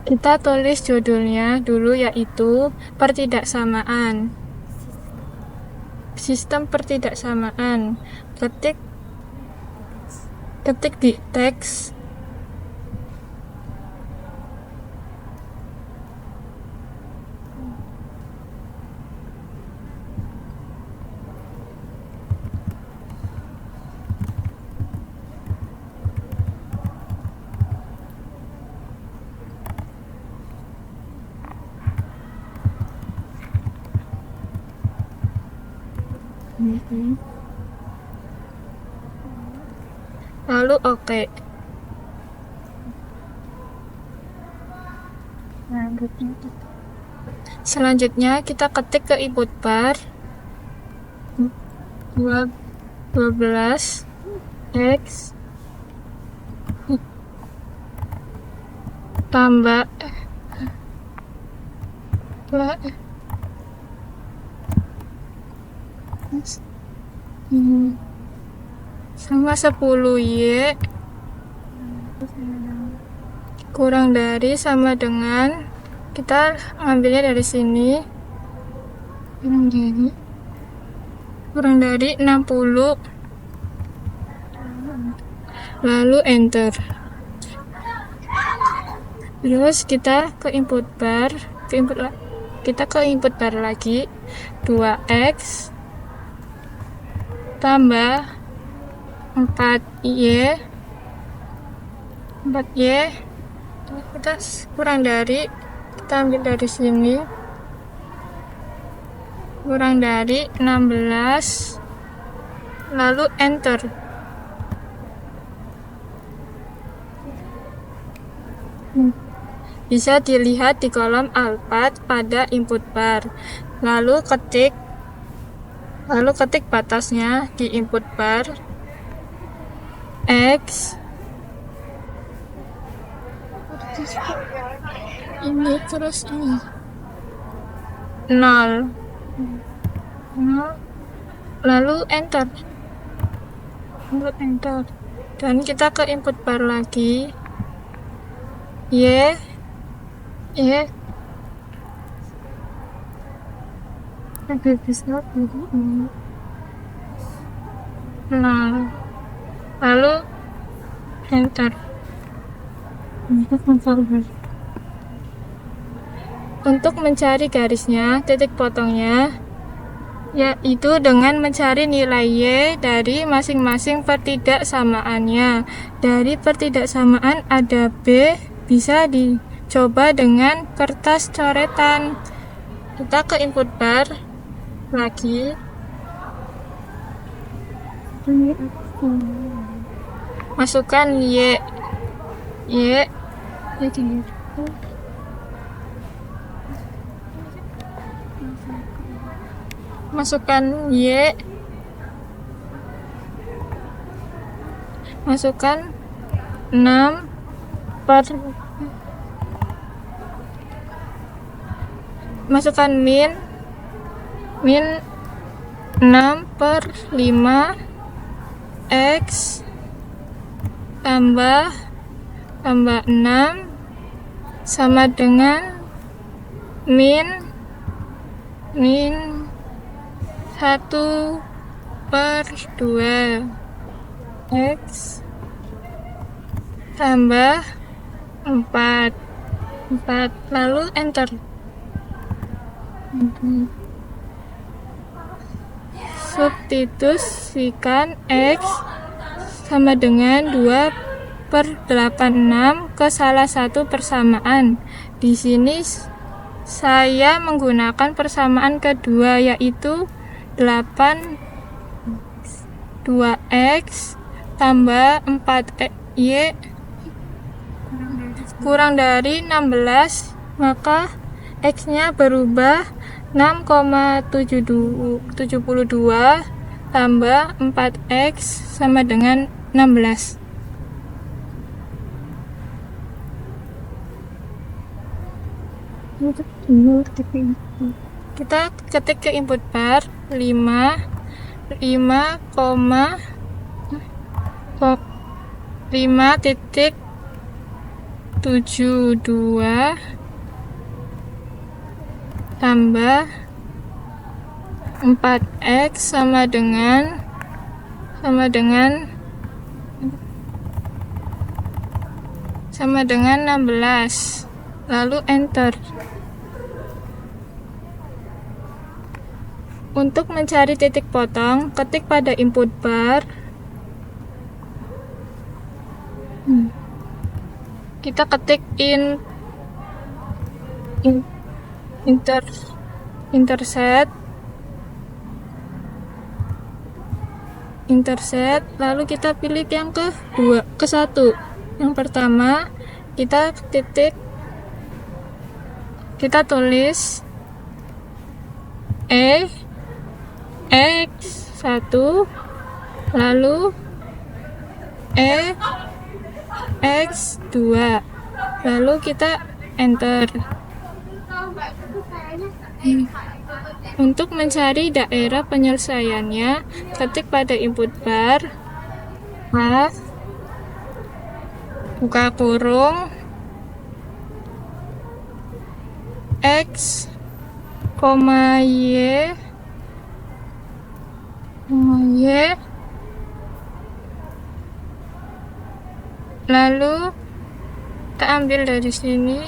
Kita tulis judulnya dulu, yaitu pertidaksamaan. Sistem pertidaksamaan. Ketik di teks. Lalu oke. Selanjutnya kita ketik ke input bar 12 X tambah sama 10 Y kurang dari sama dengan, kita ambilnya dari sini, kurang dari 60, lalu enter. Terus kita ke input bar, kita ke input bar lagi 2X tambah 4Y kita kurang dari, kita ambil dari sini, kurang dari 16, lalu enter. Bisa dilihat di kolom Alphard pada input bar. Lalu ketik batasnya di input bar X ini, terus ini 0, lalu enter. Dan kita ke input bar lagi Y lalu enter. Untuk mencari garisnya, titik potongnya, yaitu dengan mencari nilai Y dari masing-masing pertidaksamaannya. Dari pertidaksamaan ada B, bisa dicoba dengan kertas coretan. Kita ke input bar lagi, masukkan Y masukkan 6 per, masukkan min 6/5 X tambah 6 sama dengan min 1/2 X tambah 4, lalu enter. Substitusikan X sama dengan 2/86 ke salah satu persamaan. Di sini saya menggunakan persamaan kedua, yaitu 2X tambah 4Y kurang dari 16, maka X-nya berubah 6,72 tambah 4X sama dengan 16. Kita ketik ke input bar 5 titik 72 tambah 4x sama dengan 16. Lalu enter. Untuk mencari titik potong, ketik pada input bar. Kita ketik interset, lalu kita pilih yang ke satu. Yang pertama kita tulis x1, lalu x2, lalu kita enter. Untuk mencari daerah penyelesaiannya, ketik pada input bar H buka kurung x, y, lalu kita ambil dari sini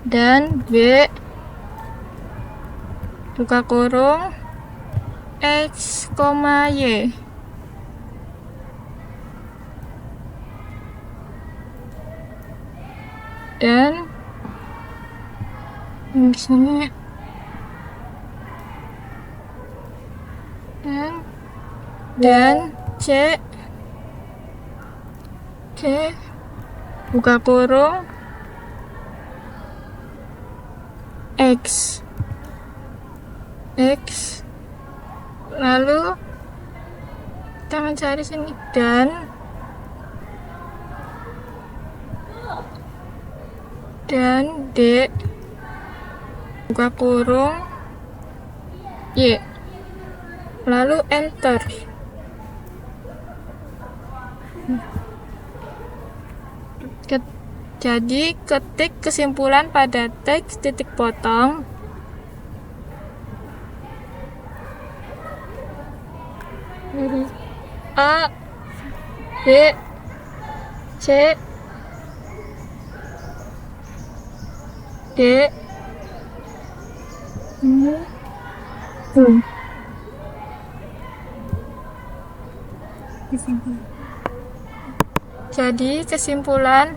dan B buka kurung x, y. Dan di sini dan C buka kurung x, lalu kita mencari sini dan D buka kurung Y, lalu enter. Jadi ketik kesimpulan pada teks titik potong. A, B, C, D, Jadi kesimpulan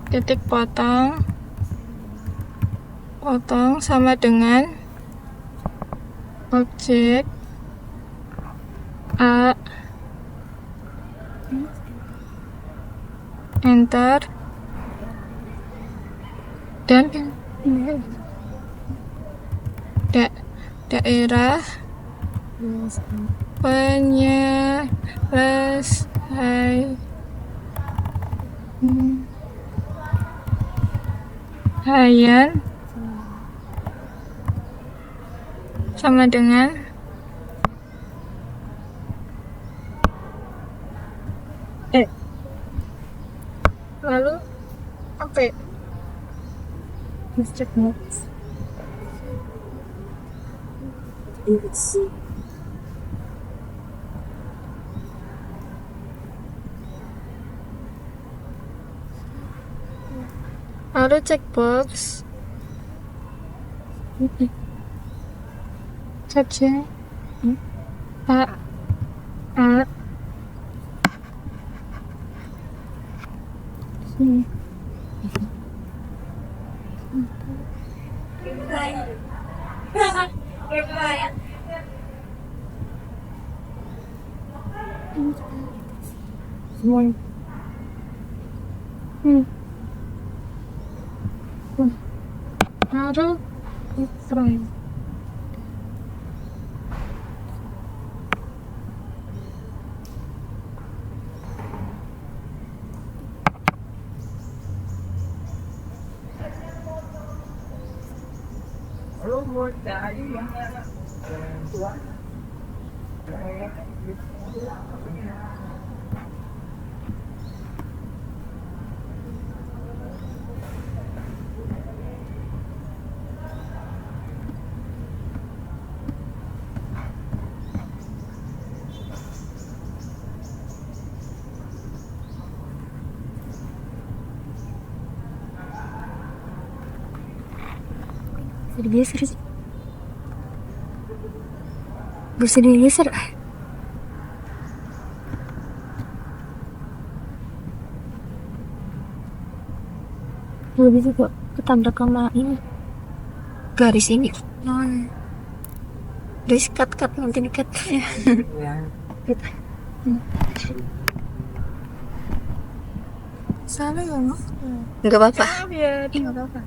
titik potong sama dengan objek A, enter, dan daerah penyelesaian sama dengan lalu apa? Check notes. Lalu checkbox saja A Bergeser sih. Bisa digeser. Nggak bisa kok ketabrak sama ini garis ini. Guys, cut nanti di cut. Salah ya, nggak apa-apa. Nggak apa-apa.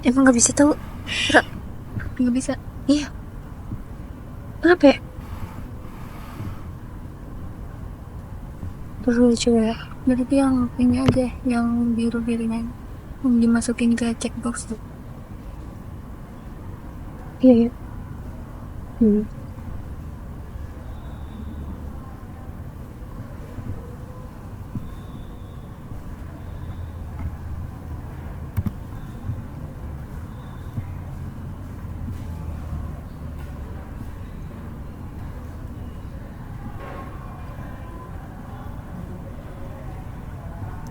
Emang nggak bisa tahu? Nggak bisa. Iya. Kenapa ya? Perlu coba ya. Berarti yang ini aja, yang biru-birunya yang dimasukin ke checkbox tuh. Iya ya.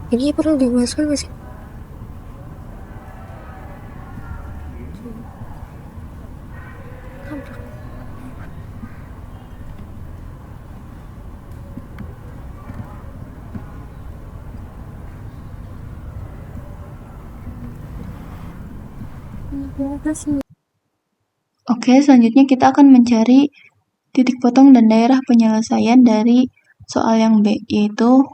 Ini perlu dimasukkan nggak sih? Oke, selanjutnya kita akan mencari titik potong dan daerah penyelesaian dari soal yang B, yaitu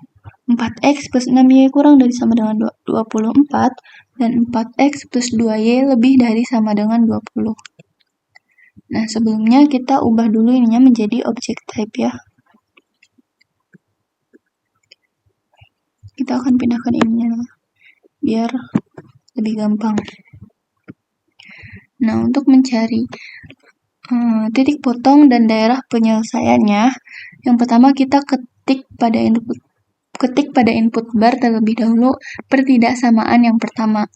4x plus 6y kurang dari sama dengan 24 dan 4x plus 2y lebih dari sama dengan 20. Nah, sebelumnya kita ubah dulu ininya menjadi object type ya. Kita akan pindahkan ininya biar lebih gampang. Nah, untuk mencari titik potong dan daerah penyelesaiannya, yang pertama kita ketik pada input bar terlebih dahulu pertidaksamaan yang pertama.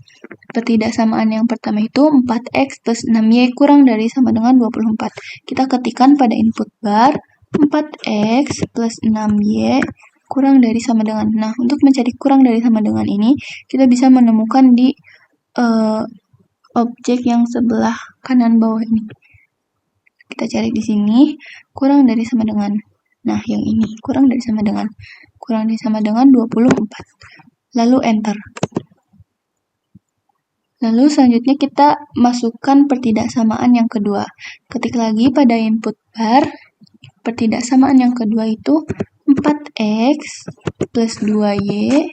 Pertidaksamaan yang pertama itu 4x plus 6y kurang dari sama dengan 24. Kita ketikkan pada input bar 4x plus 6y kurang dari sama dengan. Nah, untuk mencari kurang dari sama dengan ini, kita bisa menemukan di objek yang sebelah kanan bawah ini. Kita cari di sini, kurang dari sama dengan. Nah, yang ini, kurang dari sama dengan 24. Lalu enter. Lalu selanjutnya kita masukkan pertidaksamaan yang kedua. Ketik lagi pada input bar, pertidaksamaan yang kedua itu 4x plus 2y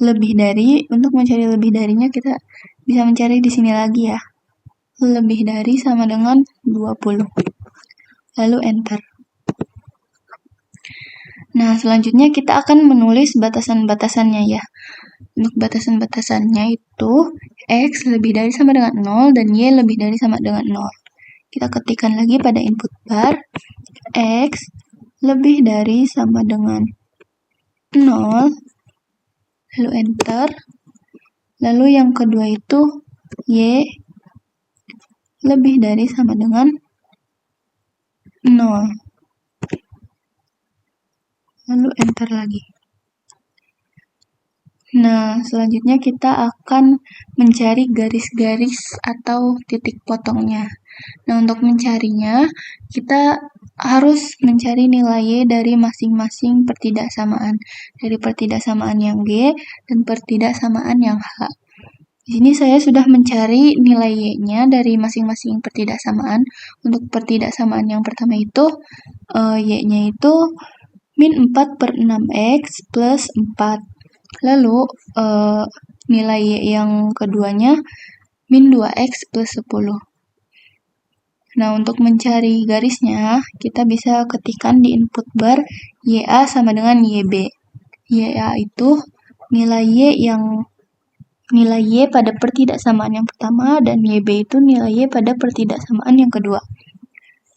lebih dari, untuk mencari lebih darinya kita bisa mencari di sini lagi ya. Lebih dari sama dengan 20. Lalu enter. Nah, selanjutnya kita akan menulis batasan-batasannya ya. Untuk batasan-batasannya itu x lebih dari sama dengan 0 dan y lebih dari sama dengan 0. Kita ketikkan lagi pada input bar, x lebih dari sama dengan 0, lalu enter. Lalu yang kedua itu y lebih dari sama dengan 0. Lalu enter lagi. Nah, selanjutnya kita akan mencari garis-garis atau titik potongnya. Nah, untuk mencarinya, kita harus mencari nilai Y dari masing-masing pertidaksamaan. Dari pertidaksamaan yang G dan pertidaksamaan yang H. Di sini saya sudah mencari nilai Y-nya dari masing-masing pertidaksamaan. Untuk pertidaksamaan yang pertama itu, Y-nya itu min 4 per 6x plus 4. Lalu, nilai Y yang keduanya min 2x plus 10. Nah, untuk mencari garisnya, kita bisa ketikkan di input bar YA sama dengan YB. YA itu nilai Y pada pertidaksamaan yang pertama, dan YB itu nilai Y pada pertidaksamaan yang kedua.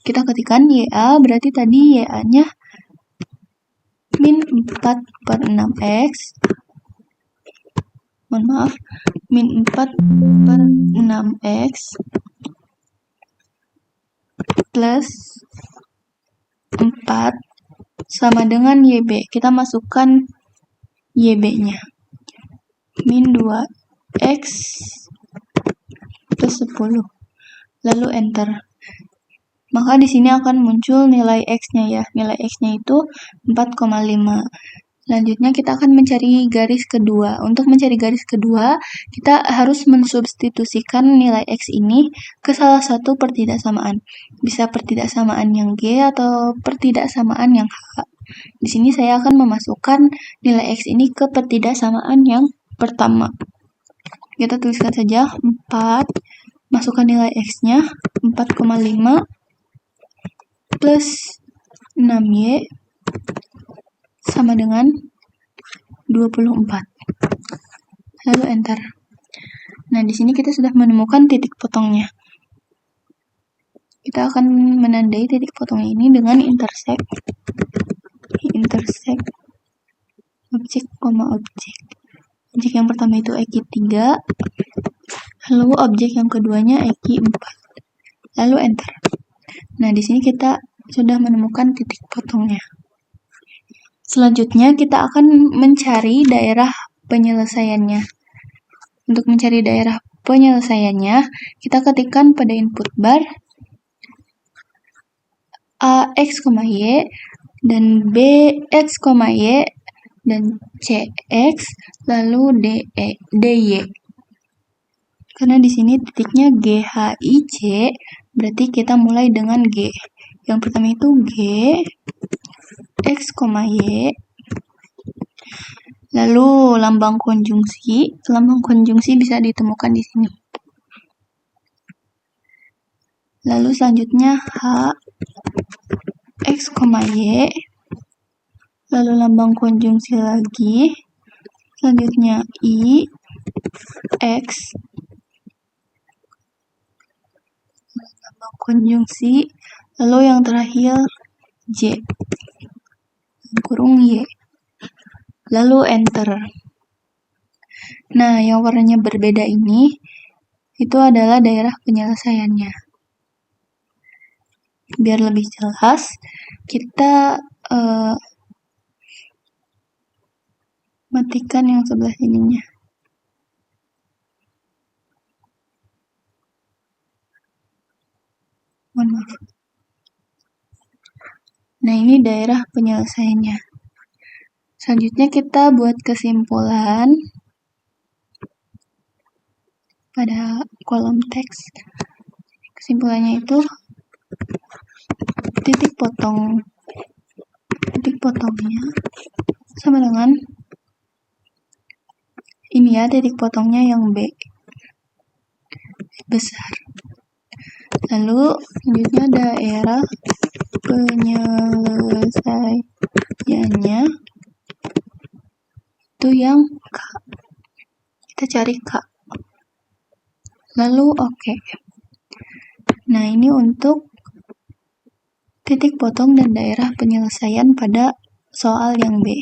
Kita ketikkan YA, berarti tadi YA-nya min 4 per 6x, min 4 per 6x plus 4 sama dengan YB. Kita masukkan YB-nya. Min 2x plus 10. Lalu enter. Maka di sini akan muncul nilai X-nya ya. Nilai X-nya itu 4,5. Selanjutnya kita akan mencari garis kedua. Untuk mencari garis kedua, kita harus mensubstitusikan nilai X ini ke salah satu pertidaksamaan. Bisa pertidaksamaan yang G atau pertidaksamaan yang H. Di sini saya akan memasukkan nilai X ini ke pertidaksamaan yang pertama. Kita tuliskan saja 4, masukkan nilai X-nya 4,5 plus 6Y sama dengan 24. Lalu enter. Nah, di sini kita sudah menemukan titik potongnya. Kita akan menandai titik potongnya ini dengan intersect objek, objek. Objek yang pertama itu EQ3, lalu objek yang keduanya EQ4. Lalu enter. Nah, di sini kita sudah menemukan titik potongnya. Selanjutnya kita akan mencari daerah penyelesaiannya. Untuk mencari daerah penyelesaiannya, kita ketikkan pada input bar AX, Y dan BX, Y dan CX lalu DY. Karena di sini titiknya GHIC, berarti kita mulai dengan G. Yang pertama itu G X, Y. Lalu lambang konjungsi bisa ditemukan di sini. Lalu selanjutnya H X, Y. Lalu lambang konjungsi lagi. Selanjutnya I X. Lambang konjungsi. Lalu yang terakhir J kurung Y. Lalu enter. Nah, yang warnanya berbeda ini itu adalah daerah penyelesaiannya. Biar lebih jelas, kita matikan yang sebelah sininya. Mohon maaf. Nah, ini daerah penyelesaiannya. Selanjutnya kita buat kesimpulan pada kolom teks. Kesimpulannya itu titik titik potongnya sama dengan ini ya, titik potongnya yang B besar. Lalu selanjutnya daerah penyelesaiannya itu yang K. Kita cari K. Lalu oke. Nah, ini untuk titik potong dan daerah penyelesaian pada soal yang B.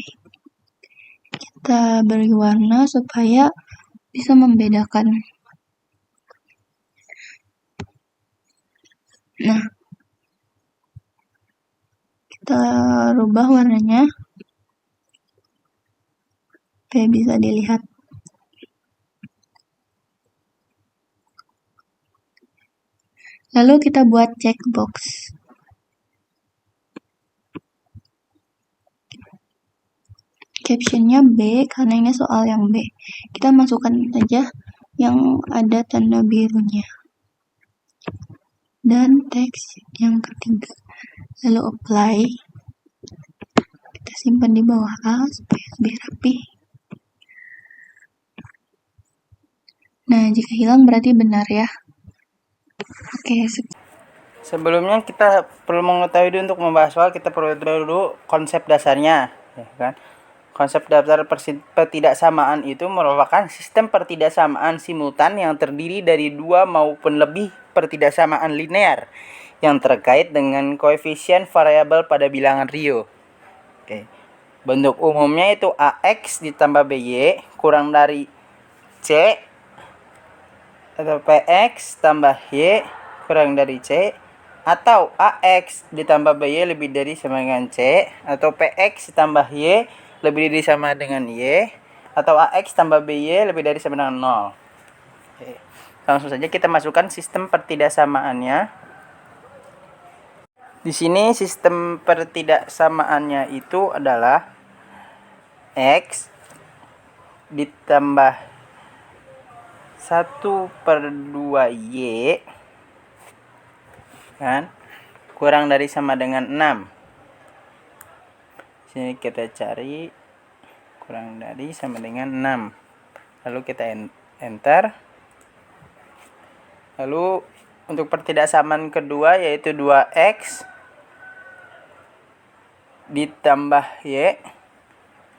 Kita beri warna supaya bisa membedakan. Nah, kita rubah warnanya supaya bisa dilihat. Lalu kita buat checkbox. Captionnya B karena ini soal yang B. Kita masukkan saja yang ada tanda birunya. Dan teks yang ketiga. Lalu apply. Kita simpan di bawah A supaya lebih rapi. Nah, jika hilang berarti benar ya. Oke, Sebelumnya kita perlu mengetahui dulu, untuk membahas soal kita perlu dulu konsep dasarnya, ya kan? Konsep dasar pertidaksamaan itu merupakan sistem pertidaksamaan simultan yang terdiri dari dua maupun lebih pertidaksamaan linear yang terkait dengan koefisien variabel pada bilangan Rio. Oke. Bentuk umumnya itu AX ditambah BY kurang dari C atau PX tambah Y kurang dari C, atau AX ditambah BY lebih dari sama dengan C, atau PX ditambah Y lebih dari sama dengan Y, atau AX tambah BY lebih dari sama dengan 0. Oke. Langsung saja kita masukkan sistem pertidaksamaannya. Di sini sistem pertidaksamaannya itu adalah X ditambah 1/2Y kan kurang dari sama dengan 6. Sini kita cari kurang dari sama dengan 6. Lalu kita enter. Lalu untuk pertidaksamaan kedua yaitu 2X ditambah Y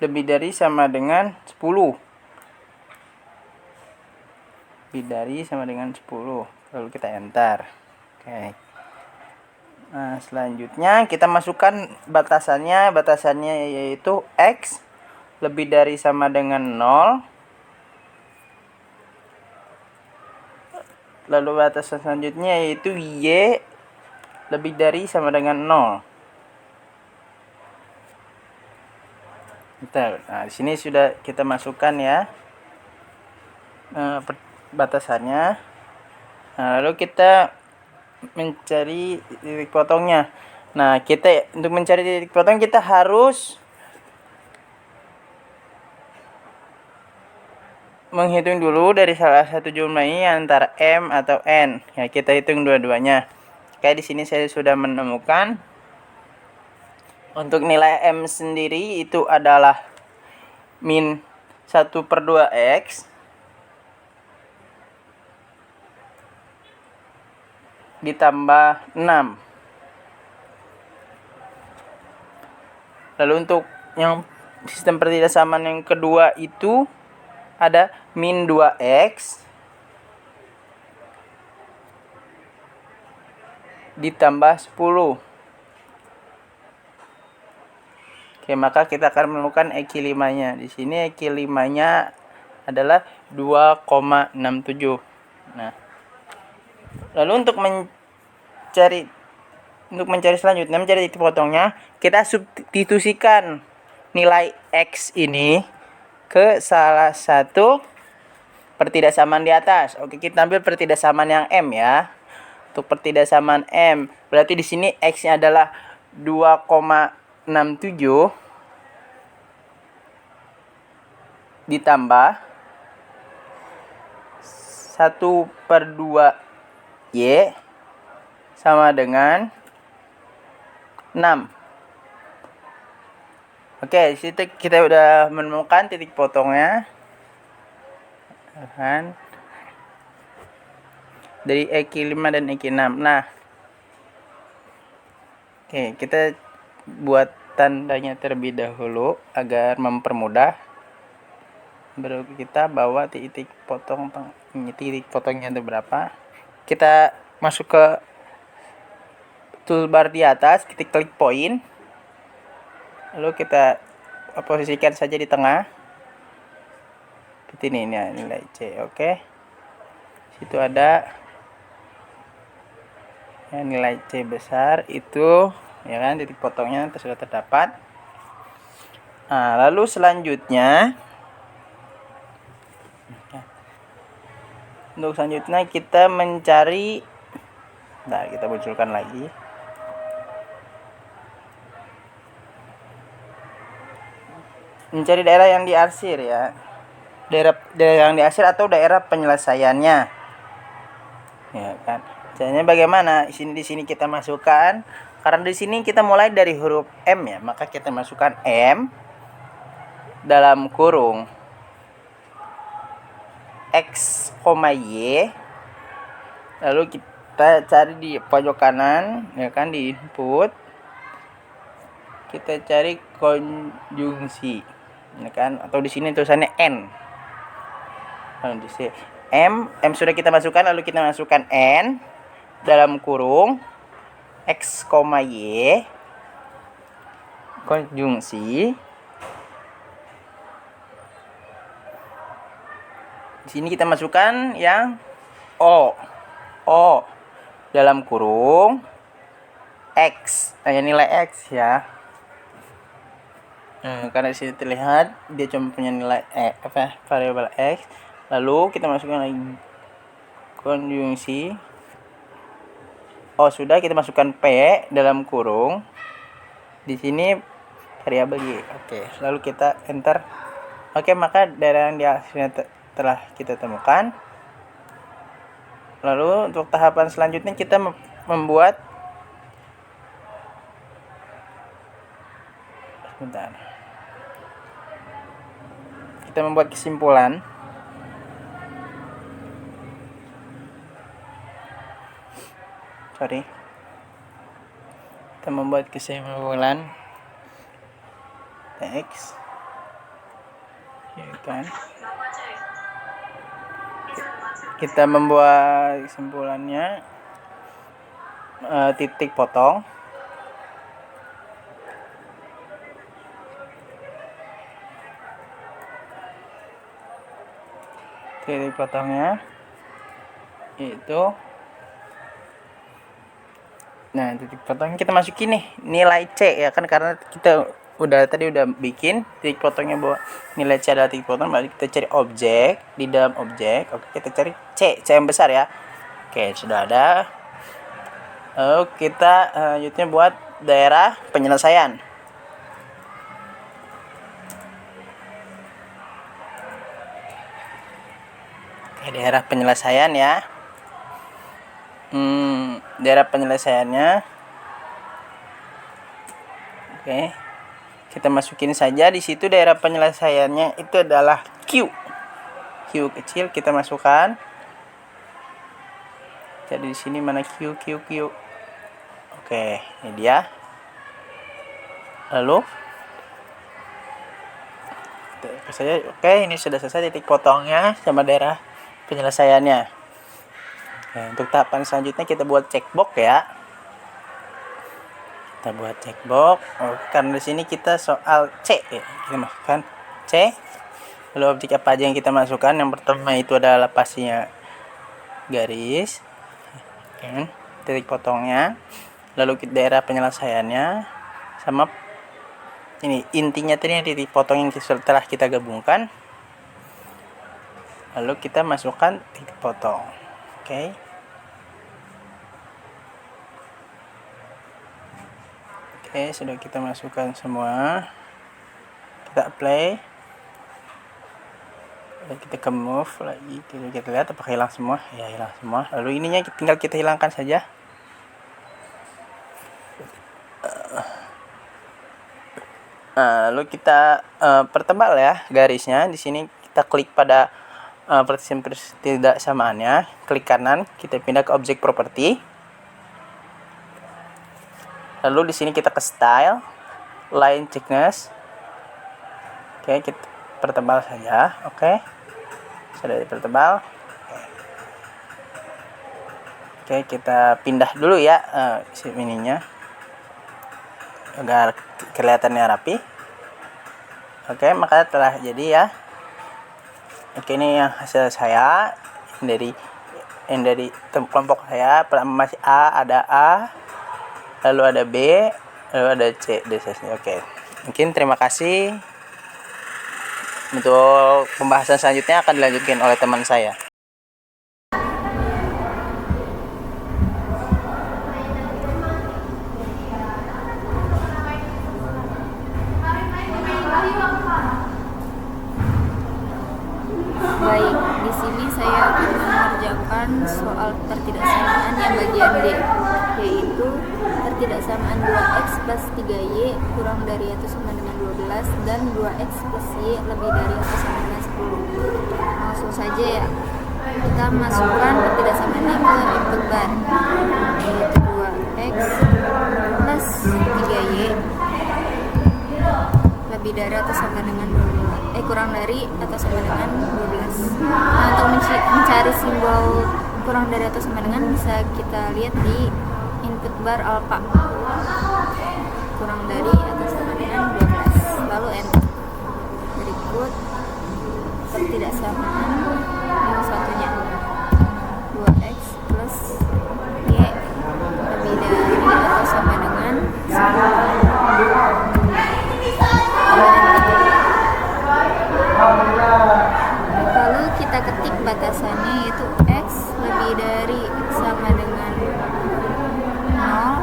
lebih dari sama dengan 10. Lebih dari sama dengan 10. Lalu kita enter. Oke. Nah, selanjutnya kita masukkan batasannya. Batasannya yaitu X lebih dari sama dengan 0. Lalu batasan selanjutnya yaitu Y lebih dari sama dengan 0. Nah, di sini sudah kita masukkan ya batasannya. Nah, lalu kita mencari titik potongnya. Nah, kita untuk mencari titik potong kita harus menghitung dulu dari salah satu jumlah ini antara M atau N. Ya, kita hitung dua-duanya. Kayak di sini saya sudah menemukan untuk nilai M sendiri itu adalah min 1/2X ditambah 6. Lalu untuk yang sistem pertidaksamaan yang kedua itu ada min 2X ditambah 10. Oke, maka kita akan menemukan EQ 5-nya. Di sini EQ 5-nya adalah 2,67. Nah, lalu untuk mencari selanjutnya, mencari titik potongnya, kita substitusikan nilai X ini ke salah satu pertidaksamaan di atas. Oke, kita ambil pertidaksamaan yang M ya. Untuk pertidaksamaan M, berarti di sini X-nya adalah 2,67 ditambah 1/2Y sama dengan 6. Oke, di situ kita udah menemukan titik potongnya. Kan? Dari EQ5 dan EQ6. Nah, oke, kita buat tandanya terlebih dahulu agar mempermudah. Baru kita bawa titik potong, ini titik potongnya itu berapa. Kita masuk ke toolbar di atas, kita klik point. Lalu kita posisikan saja di tengah. Seperti ini ya, nilai C. Oke. Situ ada ya, nilai C besar itu ya kan, titik potongnya sudah terdapat. Nah, lalu selanjutnya kita mencari, nah kita munculkan lagi. Mencari daerah yang diarsir ya. Daerah yang diarsir atau daerah penyelesaiannya. Ya kan. Caranya bagaimana? Di sini kita masukkan, karena di sini kita mulai dari huruf M ya, maka kita masukkan M dalam kurung X, Y. Lalu kita cari di pojok kanan ya kan, di input. Kita cari konjungsi ya kan, atau di sini tulisannya N. Lalu di sini M sudah kita masukkan, lalu kita masukkan N dalam kurung X, Y konjungsi. Di sini kita masukkan yang O dalam kurung X, nilai X ya. Karena di sini terlihat dia cuma punya nilai variabel X. Lalu kita masukkan lagi konjungsi. Sudah, kita masukkan P dalam kurung. Di sini variabel Y. Oke, lalu kita enter. Oke, maka daerah yang dihasilkan telah kita temukan. Lalu untuk tahapan selanjutnya kita membuat kesimpulan. Kita membuat kesimpulan teks ya kan. Kita membuat kesimpulannya titik potong. Titik potongnya itu, nah titik potongnya kita masukin nih nilai C ya kan, karena kita tadi udah bikin titik potongnya bahwa nilai C adalah titik potong. Lalu kita cari objek, di dalam objek oke, kita cari C yang besar ya. Oke, sudah ada. Lalu kita selanjutnya buat daerah penyelesaian. Daerah penyelesaian ya. Daerah penyelesaiannya. Oke. Kita masukin saja di situ daerah penyelesaiannya itu adalah Q. Q kecil kita masukkan. Jadi di sini mana Q. Oke, ini dia. Lalu oke, ini sudah selesai titik potongnya sama daerah penyelesaiannya. Oke, untuk tahapan selanjutnya kita buat checkbox ya. Kita buat checkbox. Karena di sini kita soal C ya. Kita masukkan C. Lalu objek apa aja yang kita masukkan? Yang pertama itu adalah pastinya garis. Oke, titik potongnya. Lalu daerah penyelesaiannya sama ini intinya tadi titik potong yang setelah kita gabungkan. Lalu kita masukkan titik potong. Oke. Oke, sudah kita masukkan semua. Kita apply. Dan kita ke move lagi. Kita lihat apakah hilang semua. Ya, hilang semua. Lalu ininya tinggal kita hilangkan saja. Nah, lalu kita pertebal ya garisnya. Di sini kita klik pada partisipan ketidaksamaannya, klik kanan, kita pindah ke objek properti. Lalu di sini kita ke style, line thickness. Oke, kita pertebal saja. Oke. Sudah dipertebal. Oke, kita pindah dulu ya ininya agar kelihatannya rapi. Oke, maka telah jadi ya. Oke, ini yang hasil saya yang dari kelompok saya. Pertama masih A, ada A, lalu ada B, lalu ada C. Oke, mungkin terima kasih. Untuk pembahasan selanjutnya akan dilanjutkan oleh teman saya. Baik, di sini saya akan mengerjakan soal pertidaksamaan yang bagian D, yaitu pertidaksamaan 2x plus 3y kurang dari atau sama dengan 12 dan 2x plus y lebih dari atau sama dengan 10. Langsung saja ya, kita masukkan pertidaksamaannya ke input bar, yaitu 2x plus 3y lebih dari atau sama dengan 12, kurang dari atau sama dengan 12. Nah, untuk mencari simbol kurang dari atau sama dengan bisa kita lihat di input bar alpha, kurang dari atau sama dengan 12, lalu enter. Berikut pertidaksamaan yang satunya, 2x plus y lebih dari atau sama dengan 10. Lalu kita ketik batasannya, yaitu x lebih dari sama dengan 0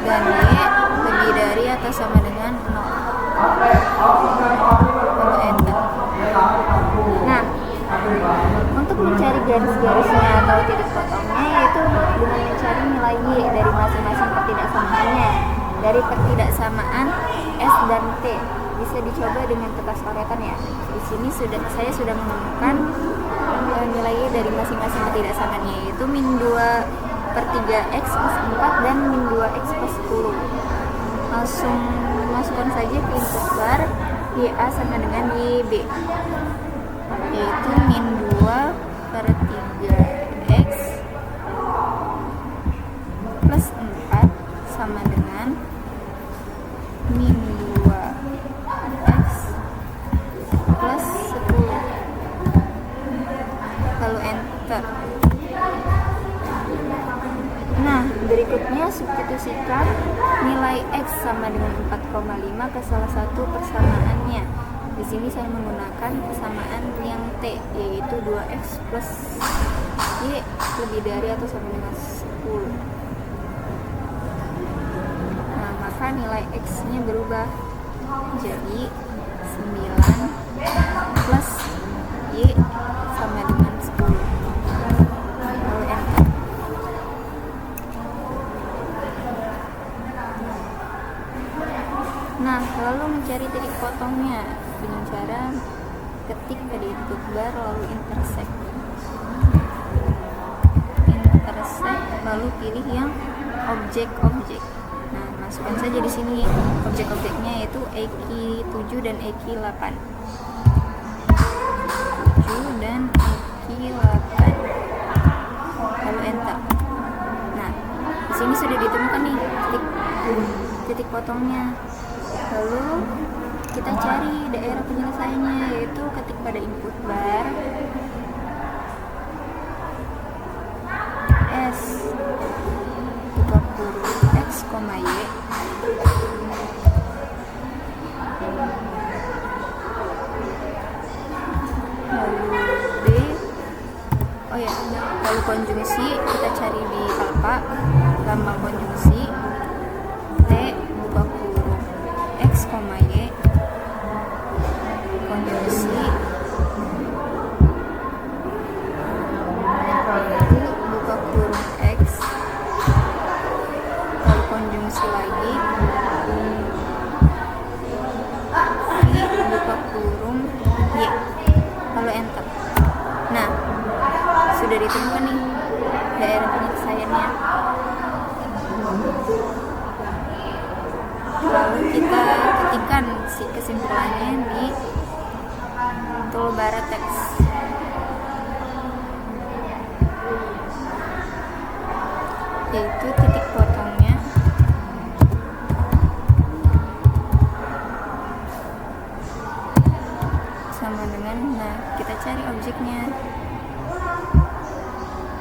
dan y lebih dari atau sama dengan 0. Lalu enter. Nah, untuk mencari garis-garisnya atau titik potongnya, yaitu dengan mencari nilai y dari masing-masing pertidaksamaannya. Dari pertidaksamaan S dan T bisa dicoba dengan kertas coretan ya. Di sini saya sudah menemukan nilai y dari masing-masing pertidaksamaannya, yaitu min 2/3x plus 4 dan min 2x plus 10. Langsung masukkan saja ke input bar, YA sama dengan YB, yaitu min 2/3x plus 4 sama dengan min 2x plus 10. Lalu enter. Nah, berikutnya substitusikan nilai x sama dengan 4,5 ke salah satu persamaannya. Di sini saya menggunakan persamaan yang T, yaitu 2x plus y lebih dari atau sama dengan 10. Nah, maka nilai x-nya berubah jadi 9 plus y sama dengan 10. Lalu enter. Nah, lalu mencari titik potongnya dengan cara ketik pada input bar lalu intersect, lalu pilih yang objek-objek. Nah, masukkan saja di sini objek-objeknya, yaitu EQ7 dan EQ8. 7 dan EQ8. Lalu enter. Nah, di sini sudah ditemukan nih titik potongnya. Lalu kita cari daerah penyelesaiannya, yaitu ketik pada input bar S buka kurung x, y lalu B, lalu konjungsi kita cari di alpha, lambang konjungsi T buka kurung x, y konjungsi buka kurung x, lalu konjungsi lagi V buka kurung Y, lalu enter. Nah, sudah ditemukan nih daerah penyelesaiannya. Lalu kita ketikkan si kesimpulannya di toolbar teks. Yaitu titik potongnya sama dengan, nah kita cari objeknya.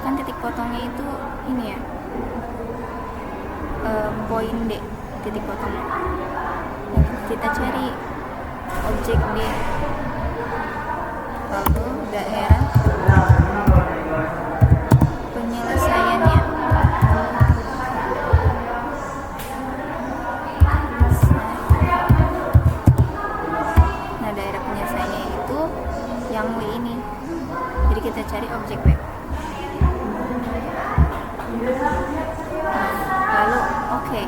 Kan titik potongnya itu ini ya, poin D, titik potongnya. Kita cari objek D, lalu daerah penyelesaiannya. Nah, daerah penyelesaiannya itu yang W ini. Jadi kita cari objek W. Lalu oke.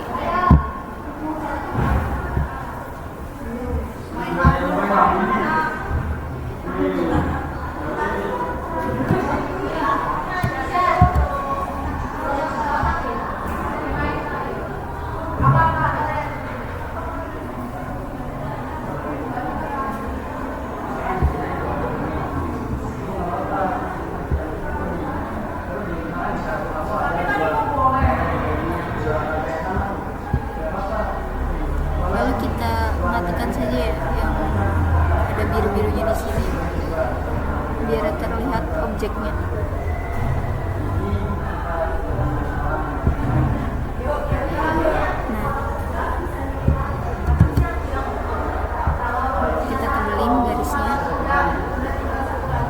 Lalu kita matikan saja ya yang ada biru-birunya di sini, biar terlihat objeknya. Nah, kita tebelin garisnya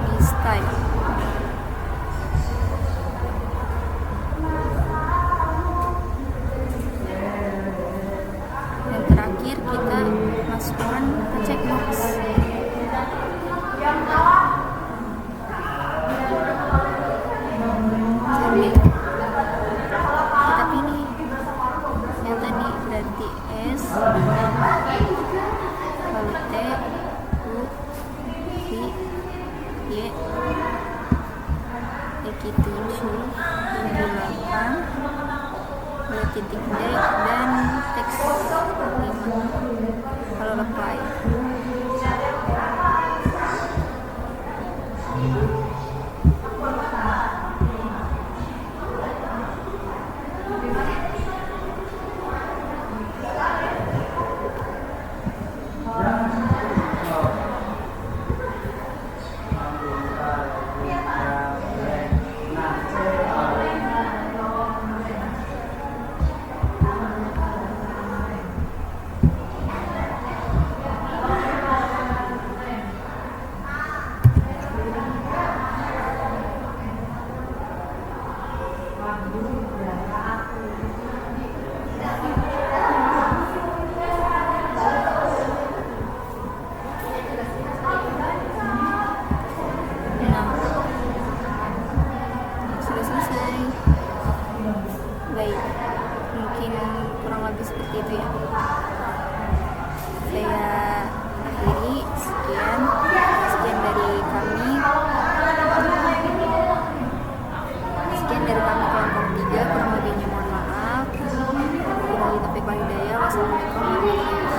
di style. Dan terakhir kita masukkan ke checkbox. Jadi kita pilih yang tadi, berarti S, lalu T, U, V, Y, X7, 8, lalu titik D, dan teks 5. Kalau apply. Sudah selesai. Baik, mungkin kurang lebih seperti itu ya. Saya akhiri, sekian dari kami. Sekian dari kami kelompok 3, kurang lebihnya mohon maaf. Wassalamualaikum warahmatullahi wabarakatuh.